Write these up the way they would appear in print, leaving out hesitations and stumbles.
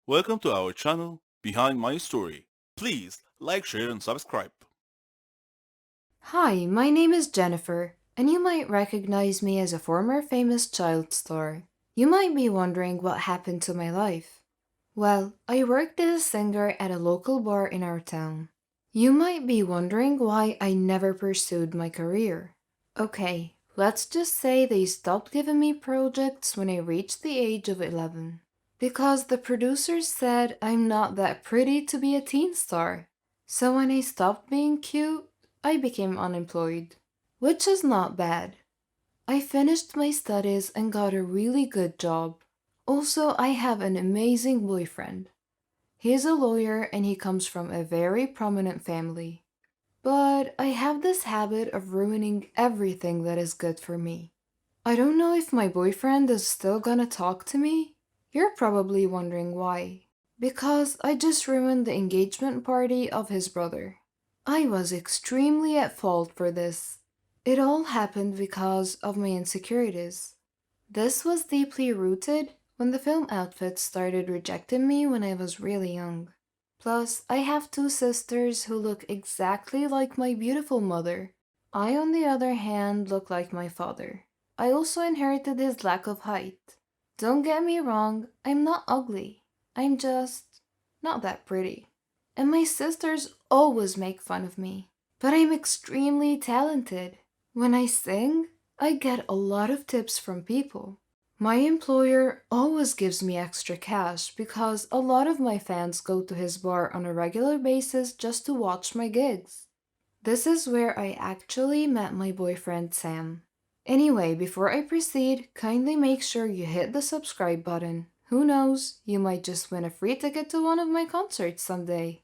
Welcome to our channel, Behind My Story. Please like, share, and subscribe. Hi, my name is Jennifer, and you might recognize me as a former famous child star. You might be wondering what happened to my life. Well, I worked as a singer at a local bar in our town. You might be wondering why I never pursued my career. Okay, let's just say they stopped giving me projects when I reached the age of 11. Because the producers said I'm not that pretty to be a teen star. So when I stopped being cute, I became unemployed. Which is not bad. I finished my studies and got a really good job. Also, I have an amazing boyfriend. He's a lawyer and he comes from a very prominent family. But I have this habit of ruining everything that is good for me. I don't know if my boyfriend is still gonna talk to me. You're probably wondering why. Because I just ruined the engagement party of his brother. I was extremely at fault for this. It all happened because of my insecurities. This was deeply rooted when the film outfits started rejecting me when I was really young. Plus, I have two sisters who look exactly like my beautiful mother. I, on the other hand, look like my father. I also inherited his lack of height. Don't get me wrong, I'm not ugly. I'm just not that pretty. And my sisters always make fun of me. But I'm extremely talented. When I sing, I get a lot of tips from people. My employer always gives me extra cash because a lot of my fans go to his bar on a regular basis just to watch my gigs. This is where I actually met my boyfriend Sam. Anyway, before I proceed, kindly make sure you hit the subscribe button. Who knows, you might just win a free ticket to one of my concerts someday.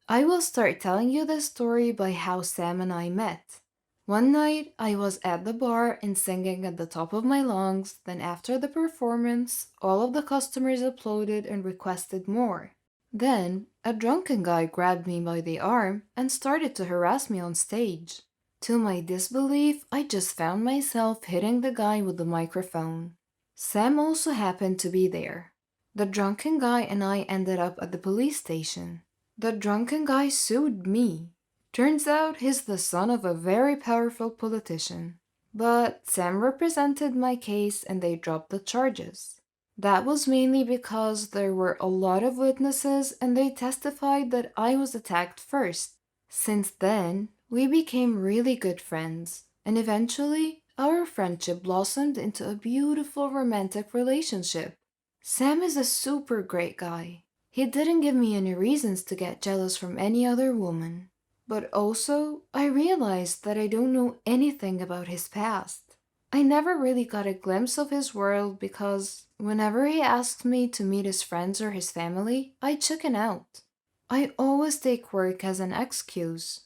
I will start telling you the story by how Sam and I met. One night, I was at the bar and singing at the top of my lungs, then after the performance, all of the customers applauded and requested more. Then, a drunken guy grabbed me by the arm and started to harass me on stage. To my disbelief, I just found myself hitting the guy with the microphone. Sam also happened to be there. The drunken guy and I ended up at the police station. The drunken guy sued me. Turns out he's the son of a very powerful politician. But Sam represented my case and they dropped the charges. That was mainly because there were a lot of witnesses and they testified that I was attacked first. Since then, we became really good friends, and eventually, our friendship blossomed into a beautiful romantic relationship. Sam is a super great guy. He didn't give me any reasons to get jealous from any other woman. But also, I realized that I don't know anything about his past. I never really got a glimpse of his world because whenever he asked me to meet his friends or his family, I chicken out. I always take work as an excuse.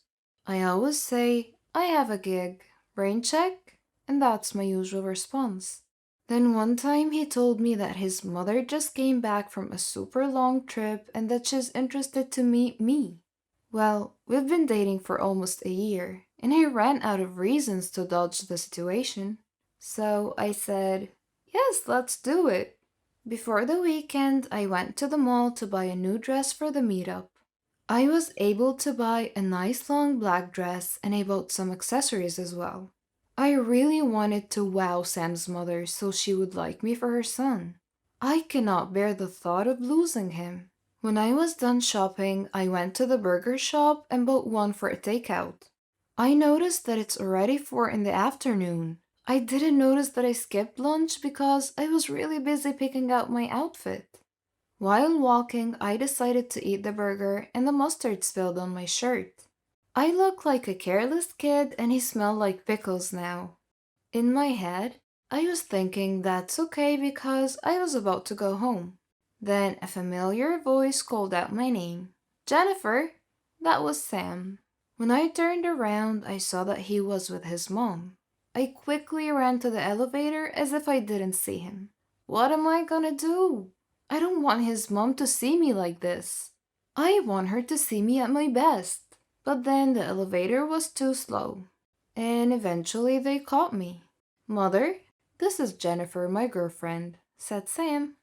I always say, I have a gig, brain check, and that's my usual response. Then one time he told me that his mother just came back from a super long trip and that she's interested to meet me. Well, we've been dating for almost a year, and I ran out of reasons to dodge the situation. So I said, yes, let's do it. Before the weekend, I went to the mall to buy a new dress for the meetup. I was able to buy a nice long black dress and I bought some accessories as well. I really wanted to wow Sam's mother so she would like me for her son. I cannot bear the thought of losing him. When I was done shopping, I went to the burger shop and bought one for a takeout. I noticed that it's already 4 in the afternoon. I didn't notice that I skipped lunch because I was really busy picking out my outfit. While walking, I decided to eat the burger and the mustard spilled on my shirt. I look like a careless kid and he smelled like pickles now. In my head, I was thinking that's okay because I was about to go home. Then a familiar voice called out my name. Jennifer! That was Sam. When I turned around, I saw that he was with his mom. I quickly ran to the elevator as if I didn't see him. What am I gonna do? I don't want his mom to see me like this. I want her to see me at my best. But then the elevator was too slow. And eventually they caught me. Mother, this is Jennifer, my girlfriend, said Sam.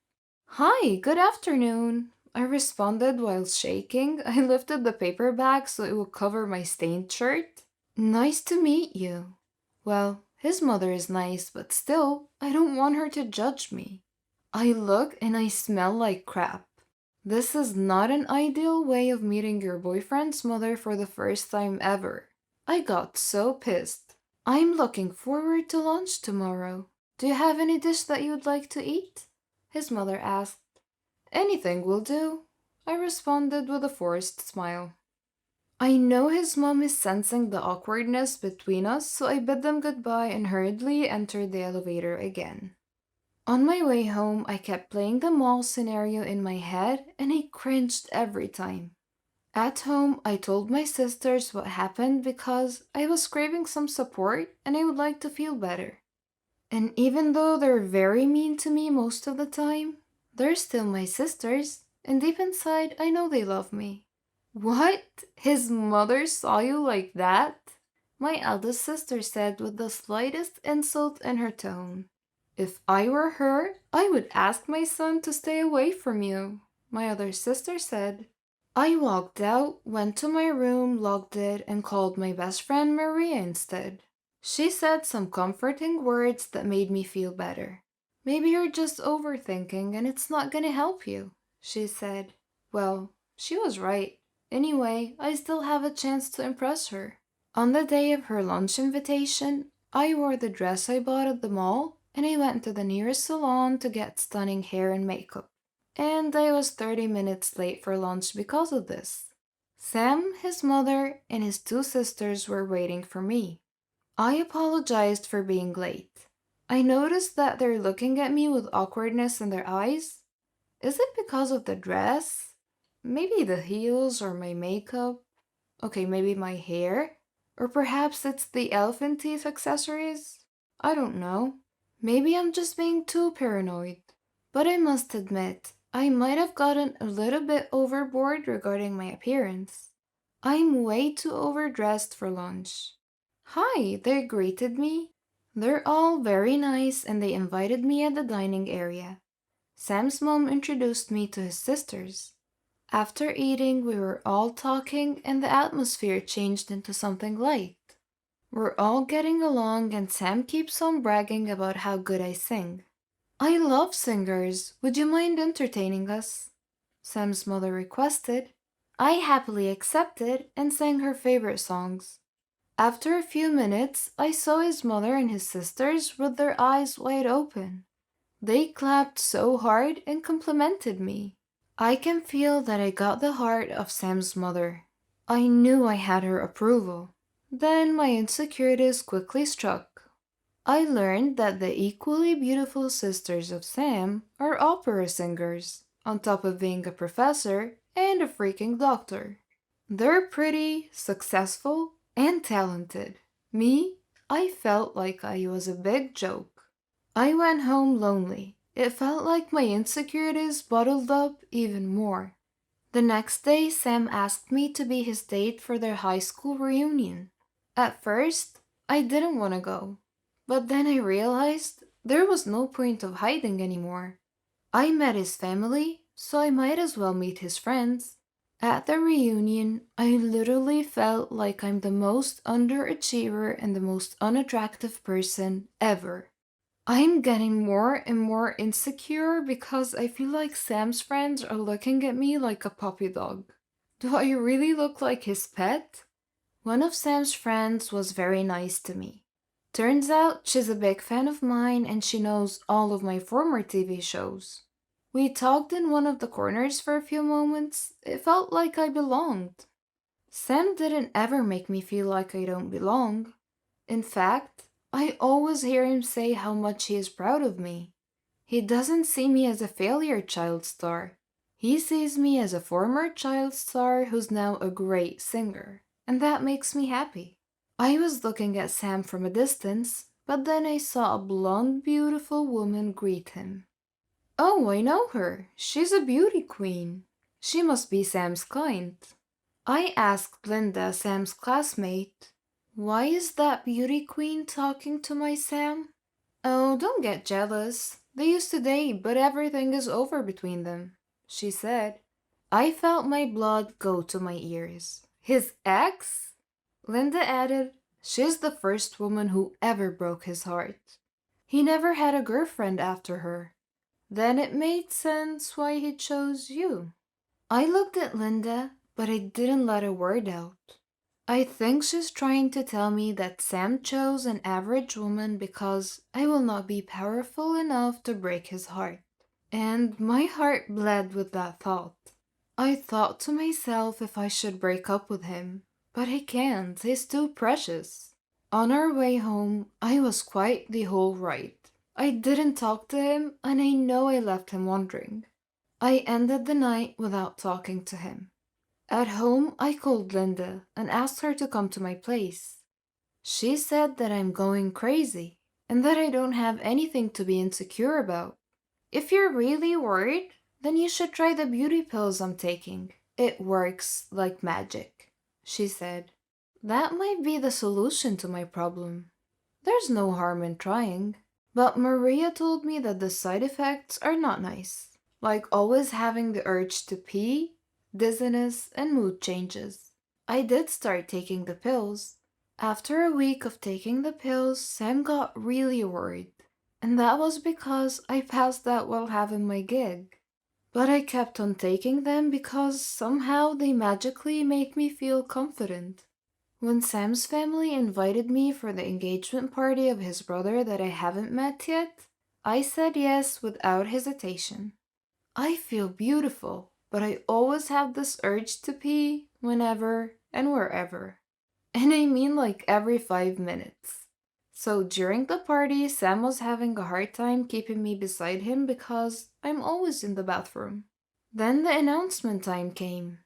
Hi, good afternoon. I responded while shaking. I lifted the paper bag so it would cover my stained shirt. Nice to meet you. Well, his mother is nice, but still, I don't want her to judge me. I look and I smell like crap. This is not an ideal way of meeting your boyfriend's mother for the first time ever. I got so pissed. I'm looking forward to lunch tomorrow. Do you have any dish that you'd like to eat? His mother asked. Anything will do, I responded with a forced smile. I know his mom is sensing the awkwardness between us, so I bid them goodbye and hurriedly entered the elevator again. On my way home, I kept playing the mall scenario in my head and I cringed every time. At home, I told my sisters what happened because I was craving some support and I would like to feel better. And even though they're very mean to me most of the time, they're still my sisters, and deep inside, I know they love me. What? His mother saw you like that? My eldest sister said with the slightest insult in her tone. If I were her, I would ask my son to stay away from you, my other sister said. I walked out, went to my room, locked it, and called my best friend Maria instead. She said some comforting words that made me feel better. Maybe you're just overthinking and it's not gonna help you, she said. Well, she was right. Anyway, I still have a chance to impress her. On the day of her lunch invitation, I wore the dress I bought at the mall and I went to the nearest salon to get stunning hair and makeup. And I was 30 minutes late for lunch because of this. Sam, his mother, and his two sisters were waiting for me. I apologized for being late. I noticed that they're looking at me with awkwardness in their eyes. Is it because of the dress? Maybe the heels or my makeup? Okay, maybe my hair? Or perhaps it's the elephant teeth accessories? I don't know. Maybe I'm just being too paranoid. But I must admit, I might have gotten a little bit overboard regarding my appearance. I'm way too overdressed for lunch. Hi, they greeted me. They're all very nice and they invited me at the dining area. Sam's mom introduced me to his sisters. After eating, we were all talking and the atmosphere changed into something light. We're all getting along and Sam keeps on bragging about how good I sing. I love singers. Would you mind entertaining us? Sam's mother requested. I happily accepted and sang her favorite songs. After a few minutes, I saw his mother and his sisters with their eyes wide open. They clapped so hard and complimented me. I can feel that I got the heart of Sam's mother. I knew I had her approval. Then my insecurities quickly struck. I learned that the equally beautiful sisters of Sam are opera singers, on top of being a professor and a freaking doctor. They're pretty, successful, and talented. Me, I felt like I was a big joke. I went home lonely. It felt like my insecurities bottled up even more. The next day, Sam asked me to be his date for their high school reunion. At first, I didn't want to go, but then I realized there was no point of hiding anymore. I met his family, so I might as well meet his friends. At the reunion, I literally felt like I'm the most underachiever and the most unattractive person ever. I'm getting more and more insecure because I feel like Sam's friends are looking at me like a puppy dog. Do I really look like his pet? One of Sam's friends was very nice to me. Turns out she's a big fan of mine and she knows all of my former TV shows. We talked in one of the corners for a few moments. It felt like I belonged. Sam didn't ever make me feel like I don't belong. In fact, I always hear him say how much he is proud of me. He doesn't see me as a failure child star. He sees me as a former child star who's now a great singer, and that makes me happy. I was looking at Sam from a distance, but then I saw a blonde, beautiful woman greet him. Oh, I know her. She's a beauty queen. She must be Sam's client. I asked Linda, Sam's classmate, why is that beauty queen talking to my Sam? Oh, don't get jealous. They used to date, but everything is over between them, she said. I felt my blood go to my ears. His ex? Linda added, she's the first woman who ever broke his heart. He never had a girlfriend after her. Then it made sense why he chose you. I looked at Linda, but I didn't let a word out. I think she's trying to tell me that Sam chose an average woman because I will not be powerful enough to break his heart. And my heart bled with that thought. I thought to myself if I should break up with him, but I can't, he's too precious. On our way home, I was quite the whole ride. I didn't talk to him, and I know I left him wondering. I ended the night without talking to him. At home, I called Linda and asked her to come to my place. She said that I'm going crazy and that I don't have anything to be insecure about. If you're really worried, then you should try the beauty pills I'm taking. It works like magic, she said. That might be the solution to my problem. There's no harm in trying. But Maria told me that the side effects are not nice, like always having the urge to pee, dizziness, and mood changes. I did start taking the pills. After a week of taking the pills, Sam got really worried, and that was because I passed out while having my gig. But I kept on taking them because somehow they magically make me feel confident. When Sam's family invited me for the engagement party of his brother that I haven't met yet, I said yes without hesitation. I feel beautiful, but I always have this urge to pee whenever and wherever. And I mean like every 5 minutes. So during the party, Sam was having a hard time keeping me beside him because I'm always in the bathroom. Then the announcement time came,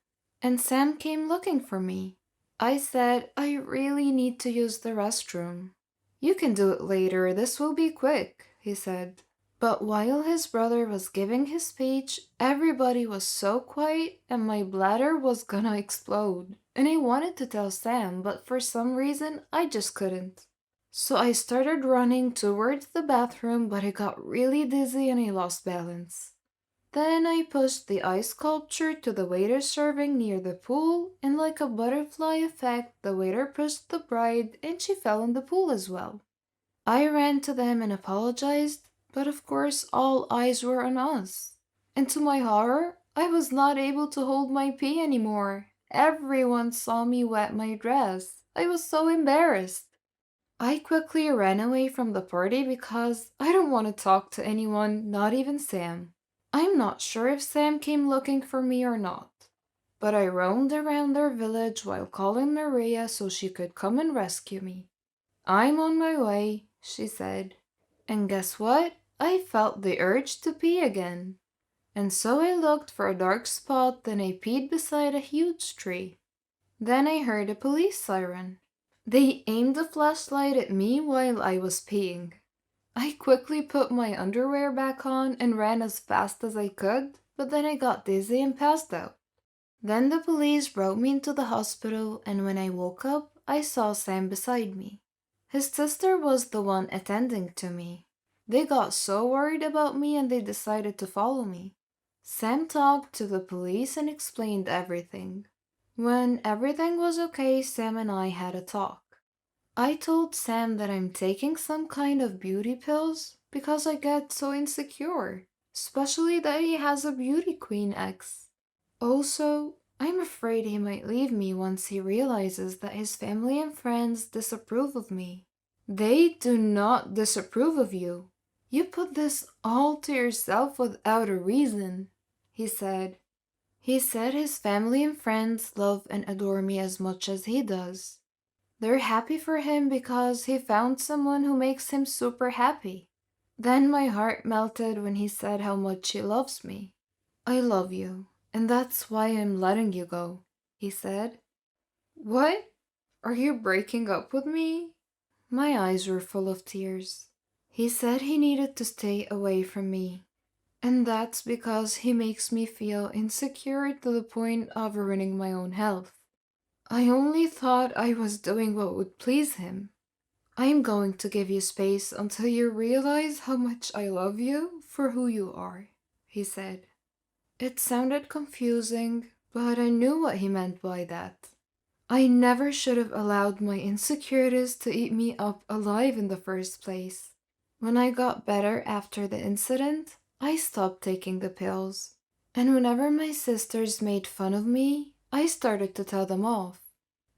and Sam came looking for me. I said, I really need to use the restroom. You can do it later, this will be quick, he said. But while his brother was giving his speech, everybody was so quiet and my bladder was gonna explode. And I wanted to tell Sam, but for some reason I just couldn't. So I started running towards the bathroom, but I got really dizzy and I lost balance. Then I pushed the ice sculpture to the waiter serving near the pool, and like a butterfly effect, the waiter pushed the bride and she fell in the pool as well. I ran to them and apologized, but of course all eyes were on us. And to my horror, I was not able to hold my pee anymore. Everyone saw me wet my dress. I was so embarrassed. I quickly ran away from the party because I don't want to talk to anyone, not even Sam. I'm not sure if Sam came looking for me or not, but I roamed around their village while calling Maria so she could come and rescue me. I'm on my way, she said. And guess what? I felt the urge to pee again. And so I looked for a dark spot, then I peed beside a huge tree. Then I heard a police siren. They aimed a flashlight at me while I was peeing. I quickly put my underwear back on and ran as fast as I could, but then I got dizzy and passed out. Then the police brought me into the hospital, and when I woke up, I saw Sam beside me. His sister was the one attending to me. They got so worried about me and they decided to follow me. Sam talked to the police and explained everything. When everything was okay, Sam and I had a talk. I told Sam that I'm taking some kind of beauty pills because I get so insecure, especially that he has a beauty queen ex. Also, I'm afraid he might leave me once he realizes that his family and friends disapprove of me. They do not disapprove of you. You put this all to yourself without a reason, he said. He said his family and friends love and adore me as much as he does. They're happy for him because he found someone who makes him super happy. Then my heart melted when he said how much he loves me. I love you, and that's why I'm letting you go, he said. What? Are you breaking up with me? My eyes were full of tears. He said he needed to stay away from me, and that's because he makes me feel insecure to the point of ruining my own health. I only thought I was doing what would please him. I'm going to give you space until you realize how much I love you for who you are, he said. It sounded confusing, but I knew what he meant by that. I never should have allowed my insecurities to eat me up alive in the first place. When I got better after the incident, I stopped taking the pills. And whenever my sisters made fun of me, I started to tell them off.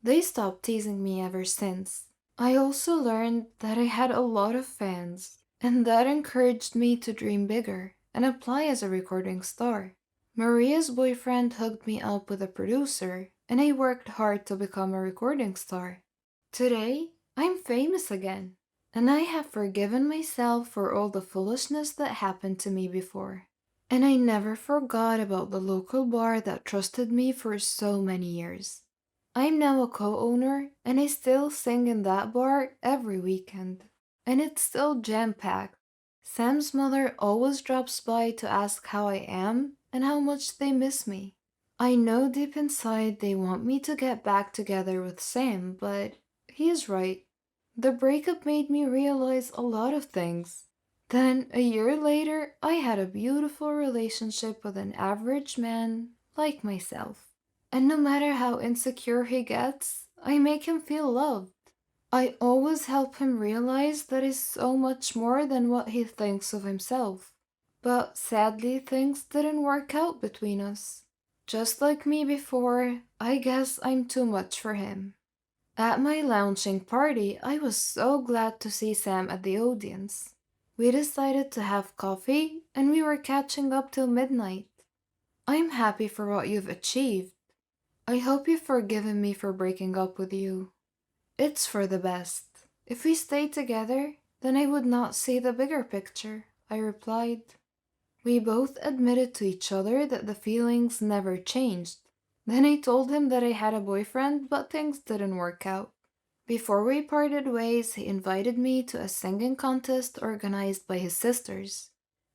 They stopped teasing me ever since. I also learned that I had a lot of fans, and that encouraged me to dream bigger and apply as a recording star. Maria's boyfriend hooked me up with a producer, and I worked hard to become a recording star. Today, I'm famous again, and I have forgiven myself for all the foolishness that happened to me before. And I never forgot about the local bar that trusted me for so many years. I'm now a co-owner, and I still sing in that bar every weekend. And it's still jam-packed. Sam's mother always drops by to ask how I am and how much they miss me. I know deep inside they want me to get back together with Sam, but he is right. The breakup made me realize a lot of things. Then, a year later, I had a beautiful relationship with an average man like myself. And no matter how insecure he gets, I make him feel loved. I always help him realize that he's so much more than what he thinks of himself. But sadly, things didn't work out between us. Just like me before, I guess I'm too much for him. At my launching party, I was so glad to see Sam at the audience. We decided to have coffee, and we were catching up till midnight. I'm happy for what you've achieved. I hope you've forgiven me for breaking up with you. It's for the best. If we stayed together, then I would not see the bigger picture, I replied. We both admitted to each other that the feelings never changed. Then I told him that I had a boyfriend, but things didn't work out. Before we parted ways, he invited me to a singing contest organized by his sisters.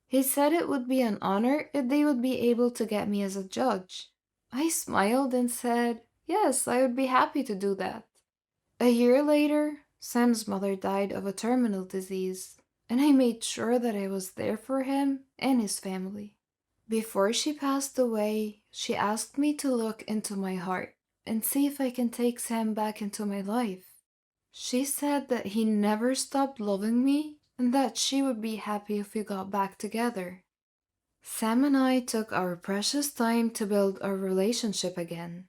He said it would be an honor if they would be able to get me as a judge. I smiled and said, yes, I would be happy to do that. A year later, Sam's mother died of a terminal disease, and I made sure that I was there for him and his family. Before she passed away, she asked me to look into my heart and see if I can take Sam back into my life. She said that he never stopped loving me and that she would be happy if we got back together. Sam and I took our precious time to build our relationship again.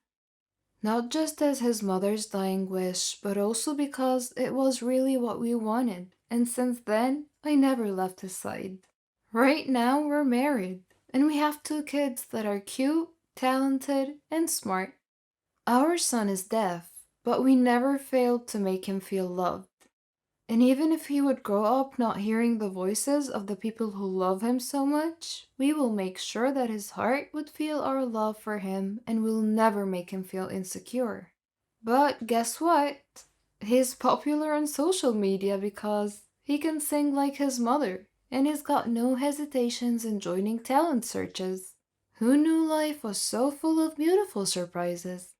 Not just as his mother's dying wish, but also because it was really what we wanted, and since then, I never left his side. Right now, we're married, and we have 2 kids that are cute, talented, and smart. Our son is deaf, but we never failed to make him feel loved. And even if he would grow up not hearing the voices of the people who love him so much, we will make sure that his heart would feel our love for him and will never make him feel insecure. But guess what? He's popular on social media because he can sing like his mother, and he's got no hesitations in joining talent searches. Who knew life was so full of beautiful surprises?